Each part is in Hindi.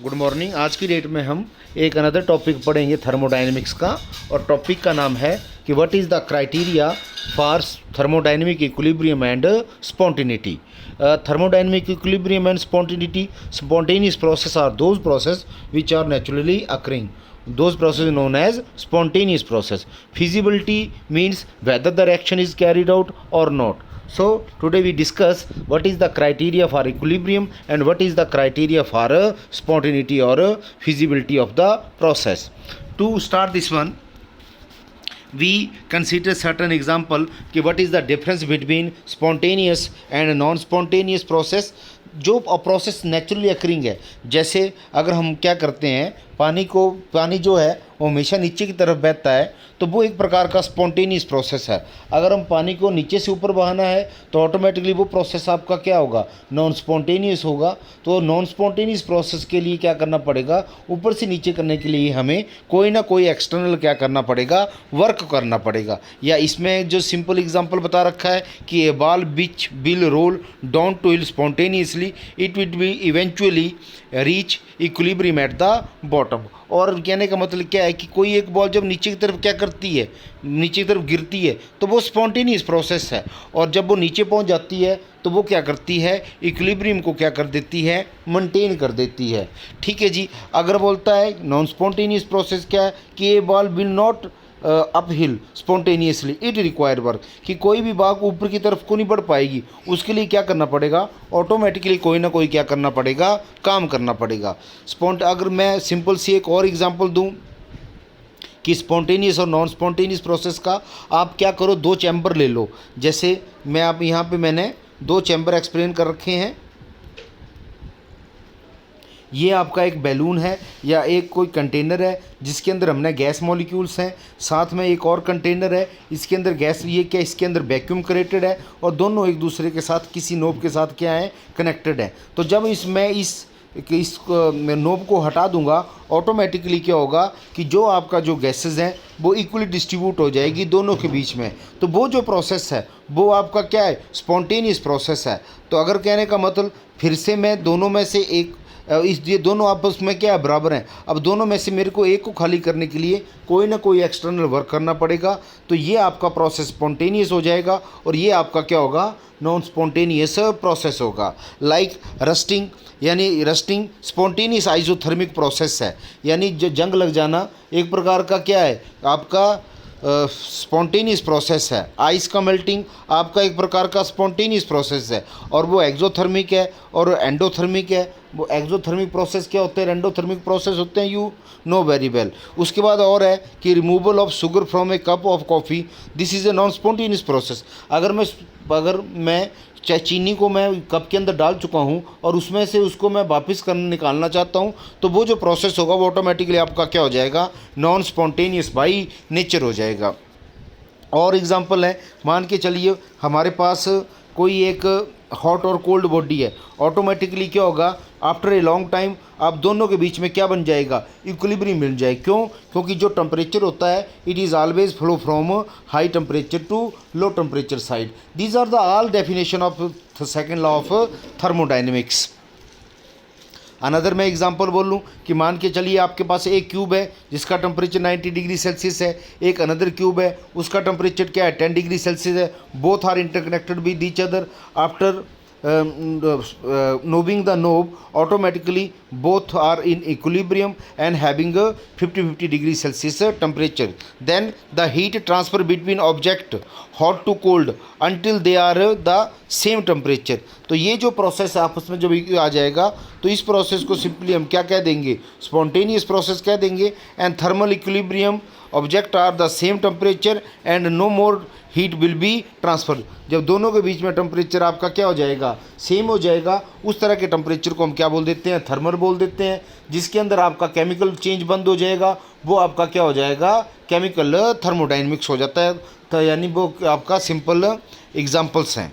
Good morning. आज की डेट में हम एक अनदर टॉपिक पढ़ेंगे थर्मोडायनेमिक्स का, और टॉपिक का नाम है कि what is the criteria for thermodynamic equilibrium and spontaneity. Thermodynamic equilibrium and spontaneous process are those process which are naturally occurring. Those processes known as spontaneous process. Feasibility means whether the reaction is carried out or not. So today we discuss what is the criteria for equilibrium and what is the criteria for spontaneity or feasibility of the process. To start this one, we consider certain example कि what is the difference between spontaneous and non spontaneous process. जो प्रोसेस नेचुरली अकरिंग है, जैसे अगर हम क्या करते हैं, पानी जो है वो हमेशा नीचे की तरफ बहता है, तो वो एक प्रकार का स्पॉन्टेनियस प्रोसेस है। अगर हम पानी को नीचे से ऊपर बहाना है तो ऑटोमेटिकली वो प्रोसेस आपका क्या होगा, नॉन स्पॉन्टेनियस होगा। तो नॉन स्पॉन्टेनियस प्रोसेस के लिए क्या करना पड़ेगा, ऊपर से नीचे करने के लिए हमें कोई ना कोई एक्सटर्नल क्या करना पड़ेगा, वर्क करना पड़ेगा। या इसमें जो सिंपल एग्जांपल बता रखा है कि a ball which will roll down to hill spontaneously it will be eventually reach equilibrium at the bottom. और कहने का मतलब क्या है कि कोई एक बॉल जब नीचे की तरफ क्या करती है, नीचे की तरफ गिरती है, तो वो स्पॉन्टेनियस प्रोसेस है। और जब वो नीचे पहुंच जाती है तो वो क्या करती है, इक्विलिब्रियम को क्या कर देती है, मेंटेन कर देती है। ठीक है जी। अगर बोलता है नॉन स्पॉन्टेनियस प्रोसेस क्या है कि ये ball will not up hill spontaneously it require work, कि कोई भी बाग ऊपर की तरफ को नहीं बढ़ पाएगी, उसके लिए क्या करना पड़ेगा, ऑटोमेटिकली कोई ना कोई क्या करना पड़ेगा, काम करना पड़ेगा। अगर मैं सिंपल सी एक और एग्जांपल दूं कि स्पॉन्टेनियस और नॉन स्पॉन्टेनियस प्रोसेस का, आप क्या करो, दो चैम्बर ले लो। जैसे मैं आप यहाँ पे मैंने दो चैम्बर एक्सप्लेन कर रखे हैं। ये आपका एक बैलून है या एक कोई कंटेनर है जिसके अंदर हमने गैस मॉलिक्यूल्स हैं, साथ में एक और कंटेनर है, इसके अंदर गैस, ये क्या, इसके अंदर वैक्यूम क्रिएटेड है और दोनों एक दूसरे के साथ किसी नोब के साथ क्या है, कनेक्टेड है। तो जब इस नोब को हटा दूंगा, ऑटोमेटिकली क्या होगा कि जो आपका जो गैसेस हैं वो इक्वली डिस्ट्रीब्यूट हो जाएगी दोनों के बीच में। तो वो जो प्रोसेस है वो आपका क्या है, स्पॉन्टेनियस प्रोसेस है। तो अगर कहने का मतलब, फिर से मैं दोनों में से एक, ये दोनों आपस में क्या बराबर हैं, अब दोनों में से मेरे को एक को खाली करने के लिए कोई ना कोई एक्सटर्नल वर्क करना पड़ेगा। तो ये आपका प्रोसेस स्पॉन्टेनियस हो जाएगा और ये आपका क्या होगा, नॉन स्पॉन्टेनियस प्रोसेस होगा। लाइक रस्टिंग, यानी रस्टिंग स्पॉन्टेनियस आइसोथर्मिक प्रोसेस है, यानी जो जंग लग जाना एक प्रकार का क्या है, आपका स्पॉन्टेनियस प्रोसेस है। आइस का मेल्टिंग आपका एक प्रकार का स्पॉन्टेनियस प्रोसेस है, और वो एक्जोथर्मिक है और एंडोथर्मिक है। वो एक्जोथर्मिक प्रोसेस क्या होते हैं, एंडोथर्मिक प्रोसेस होते हैं, यू नो वेरी वेल। उसके बाद और है कि removal of sugar from A cup of coffee, this is a non spontaneous process. अगर मैं चाहे चीनी को मैं कप के अंदर डाल चुका हूँ और उसमें से उसको मैं वापस निकालना चाहता हूँ, तो वो जो प्रोसेस होगा वो ऑटोमेटिकली आपका क्या हो जाएगा, नॉन स्पॉन्टेनियस बाई नेचर हो जाएगा। और एग्जांपल है, मान के चलिए हमारे पास कोई एक हॉट और कोल्ड बॉडी है, ऑटोमेटिकली क्या होगा, आफ्टर ए लॉन्ग टाइम आप दोनों के बीच में क्या बन जाएगा, इक्विलिब्रियम मिल जाए। क्यों? क्योंकि जो टेम्परेचर होता है it is always flow from high temperature to low temperature side. These are the all definition of the second law of thermodynamics. Another मैं एग्जांपल बोल लूँ कि मान के चलिए आपके पास एक क्यूब है जिसका टेम्परेचर 90 डिग्री सेल्सियस है, एक अनदर क्यूब है उसका टेम्परेचर क्या है, 10 डिग्री सेल्सियस है। Both are interconnected with each other. After knowing the knob, automatically both are in equilibrium and having a 50-50 degree Celsius temperature. Then the heat transfer between object hot to cold until they are the same temperature. तो ये जो प्रोसेस आपस में जब आ जाएगा तो इस प्रोसेस को सिंपली हम क्या कह देंगे, स्पॉन्टेनियस प्रोसेस कह देंगे। And thermal equilibrium object are the same temperature and no more heat will be transfer. जब दोनों के बीच में टेम्परेचर आपका क्या हो जाएगा, सेम हो जाएगा, उस तरह के टेम्परेचर को हम क्या बोल देते हैं, थर्मल बोल देते हैं। जिसके अंदर आपका केमिकल चेंज बंद हो जाएगा, वो आपका क्या हो जाएगा, केमिकल थर्मोडायनेमिक्स हो जाता है। तो यानी वो आपका सिंपल एग्जांपल्स हैं।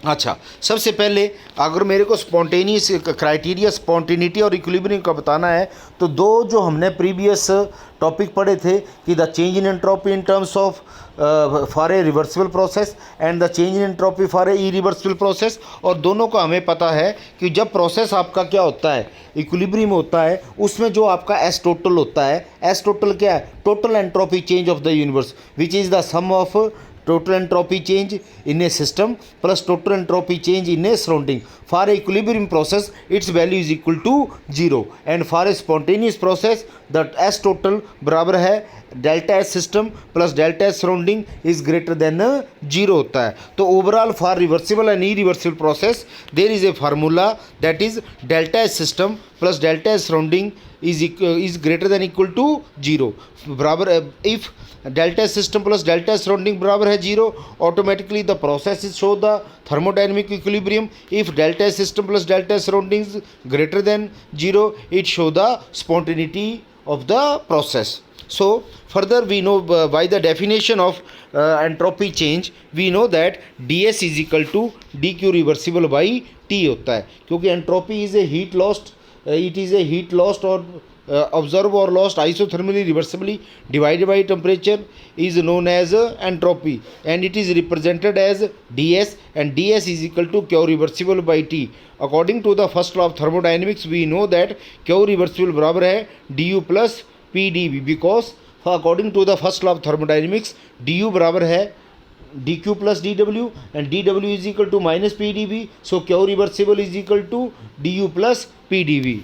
अच्छा, सबसे पहले अगर मेरे को स्पॉन्टेनियस क्राइटेरिया स्पॉन्टेनिटी और इक्विलिब्रियम का बताना है, तो दो जो हमने प्रीवियस टॉपिक पढ़े थे कि the change in entropy in terms of for a reversible process and the change in entropy for a irreversible process, और दोनों का हमें पता है कि जब प्रोसेस आपका क्या होता है, इक्विलिब्रियम होता है, उसमें जो आपका एस टोटल होता है, एस टोटल क्या है, total entropy change of the universe which is the sum of total entropy change in a system plus total entropy change in a surrounding. For a equilibrium process, its value is equal to 0, and for a spontaneous process, the S total बराबर है delta S system plus delta S surrounding is greater then 0 होता है. तो overall for reversible and irreversible process there is a formula that is delta S system plus delta S surrounding is greater than equal to 0. बराबर if delta S system plus delta S surrounding बराबर है 0, automatically the process is show the thermodynamic equilibrium. If delta S system plus delta S surrounding is greater than 0, it show the spontaneity of the process. So further we know by the definition of entropy change, we know that ds is equal to dq reversible by t होता है, क्योंकि entropy is a heat lost, it is a heat lost or observed or lost isothermally reversibly divided by temperature is known as entropy, and it is represented as ds, and ds is equal to q reversible by t. According to the first law of thermodynamics, we know that q reversible बराबर है du plus pdv, because according to the first law of thermodynamics du बराबर है dq plus dw, and dw is equal to minus pdv, so q reversible is equal to du plus pdv.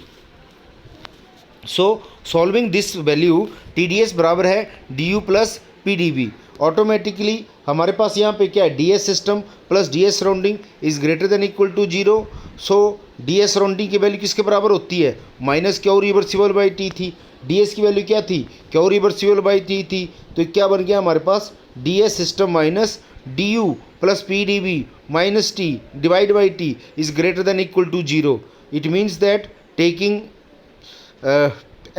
So solving this value tds बराबर है du plus pdv. ऑटोमेटिकली हमारे पास यहाँ पे क्या है, D S system plus D S surrounding is greater than equal to 0. So D S surrounding की वैल्यू किसके बराबर होती है, minus Q reversible by T थी, डी एस की वैल्यू क्या थी, क्यू रिवर्सिबल बाई टी थी. तो क्या बन गया हमारे पास, D S system minus D U plus P D V minus T divide by T is greater than equal to 0. It means that taking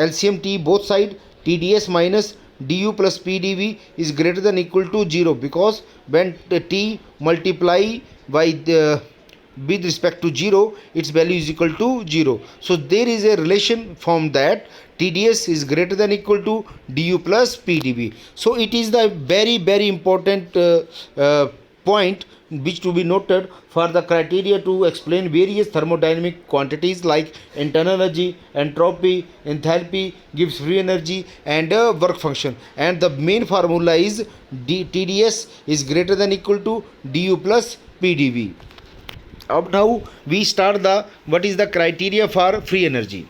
LCM T both side, TDS minus du plus PdV is greater than equal to 0, because when T multiply by with respect to 0, its value is equal to 0. So there is a relation from that TDS is greater than equal to du plus PdV. So it is the very important point which to be noted for the criteria to explain various thermodynamic quantities like internal energy, entropy, enthalpy, gives free energy, and work function. And the main formula is TDS is greater than equal to du plus PdV. Now we start the what is the criteria for free energy.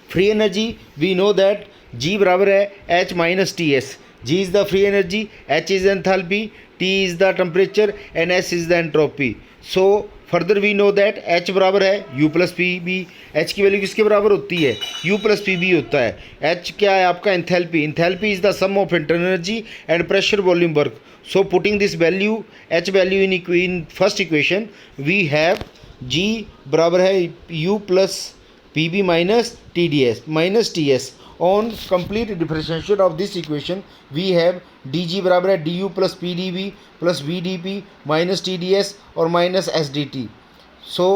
Free energy we know that G बराबर है H minus TS. G is the free energy, H is enthalpy, T is the temperature, and S is the entropy. So further we know that H बराबर है U plus PB. H की वैल्यू किसके बराबर होती है, U plus PB होता है. H क्या है आपका, enthalpy. Enthalpy is the sum of internal energy and pressure volume work. So putting this value H value in first equation, we have G बराबर है U plus PB minus TDS minus TS. On complete differentiation of this equation, we have dg बराबर है du plus pdv plus vdp minus tds और माइनस sdt. सो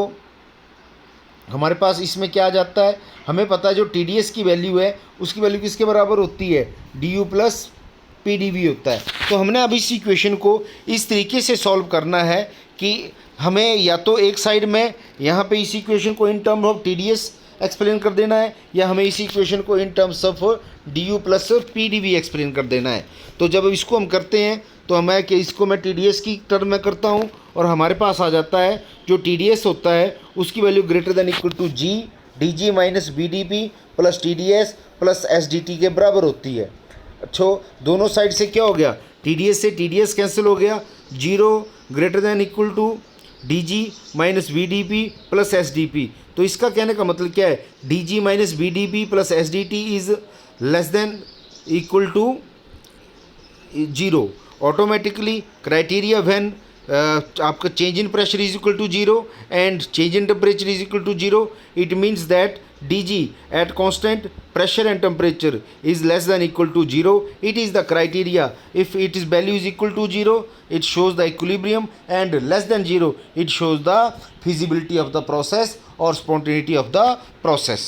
हमारे पास इसमें क्या आ जाता है, हमें पता है जो TDS की वैल्यू है उसकी वैल्यू किसके बराबर होती है, du plus pdv होता है. तो हमने अब इस इक्वेशन को इस तरीके से सॉल्व करना है कि हमें या तो एक साइड में यहाँ पे इस इक्वेशन को in term of TDS explain कर देना है, या हमें इस इक्वेशन को in terms of du plus pdv explain कर देना है. तो जब इसको हम करते हैं तो हमें कि इसको मैं TDS की टर्म में करता हूँ, और हमारे पास आ जाता है जो TDS होता है उसकी value greater than equal to G dg minus bdp plus TDS plus SDT के बराबर होती है. अच्छा, दोनों साइड से क्या हो गया, TDS से TDS कैंसिल हो गया, 0 greater than equal to dg minus bdp plus SDP. तो इसका कहने का मतलब क्या है, dg minus bdp plus SDT is less than equal to 0. Automatically criteria when आपका change in pressure is equal to zero and change in temperature is equal to zero, it means that dg at constant pressure and temperature is less than equal to 0. It is the criteria. If its value is equal to 0, it shows the equilibrium, and less than 0, it shows the feasibility of the process or spontaneity of the process.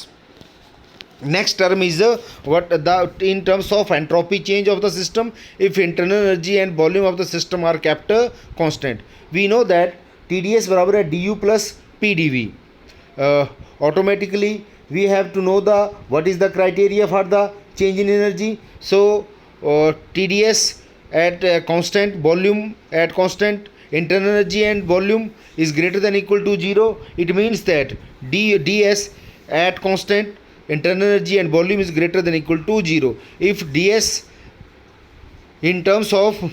Next term is what the in terms of entropy change of the system, if internal energy and volume of the system are kept constant. We know that TdS बराबर है du plus PdV. Automatically we have to know the what is the criteria for the change in energy. So TdS at constant volume, at constant internal energy and volume is greater than equal to 0. It means that ds at constant internal energy and volume is greater than equal to 0. If ds in terms of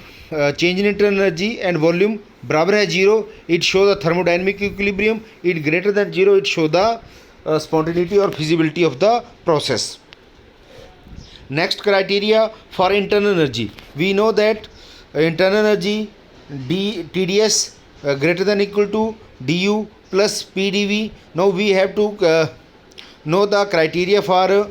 change in internal energy and volume बराबर है 0, it show the thermodynamic equilibrium. It greater than 0, it show the spontaneity or feasibility of the process. Next criteria for internal energy, we know that internal energy TdS greater than equal to du plus PdV. Now we have to know the criteria for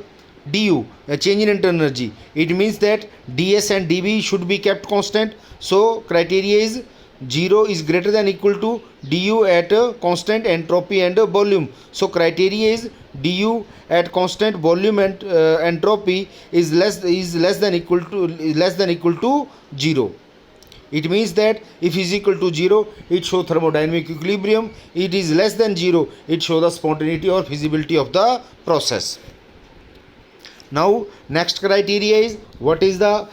du, change in internal energy. It means that ds and dv should be kept constant. So criteria is 0 is greater than equal to du at constant entropy and volume. So criteria is du at constant volume and entropy is less than equal to 0. It means that if is equal to 0, it show thermodynamic equilibrium. It is less than 0, it show the spontaneity or feasibility of the process. Now next criteria is what is the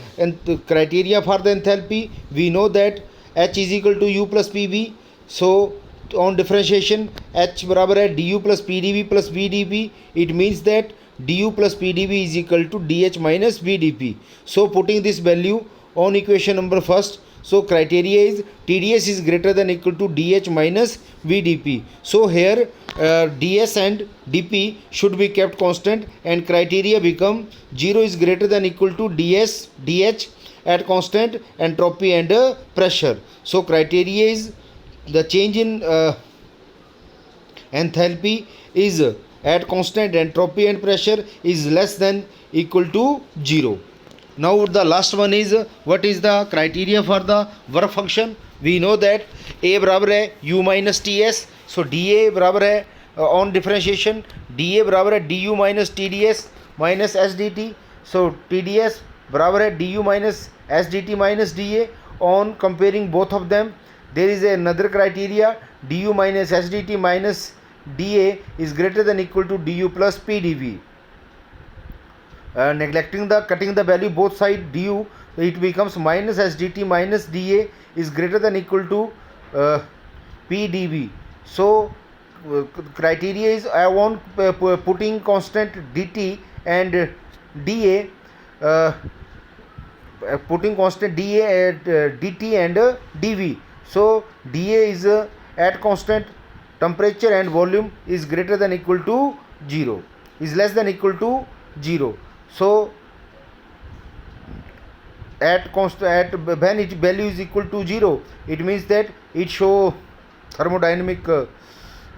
criteria for the enthalpy. We know that H is equal to U plus PV. So on differentiation, H बराबर है du plus PdV plus VdP. It means that du plus PdV is equal to dH minus VdP. So putting this value on equation number first, so criteria is TdS is greater than equal to dH minus VdP. So here ds and dp should be kept constant, and criteria become 0 is greater than equal to dh at constant entropy and pressure. So criteria is the change in enthalpy is at constant entropy and pressure is less than equal to 0. Now the last one is what is the criteria for the work function. We know that a बराबर है u minus ts. So dA बराबर है on differentiation, dA बराबर है du minus tds minus sdt. So tds बराबर है du minus sdt minus da. On comparing both of them, there is another criteria, du minus sdt minus da is greater than equal to du plus pdv. Neglecting the cutting the value both side du, it becomes minus sdt minus da is greater than equal to pdv. So criteria is I want putting constant dt and da, putting constant da at dt and dv. So da is at constant temperature and volume is greater than equal to 0, is less than equal to 0. So at constant, at when its value is equal to 0, it means that it show thermodynamic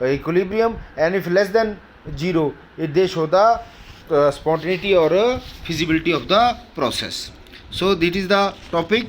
equilibrium, and if less than 0, they show the spontaneity or feasibility of the process. So this is the topic.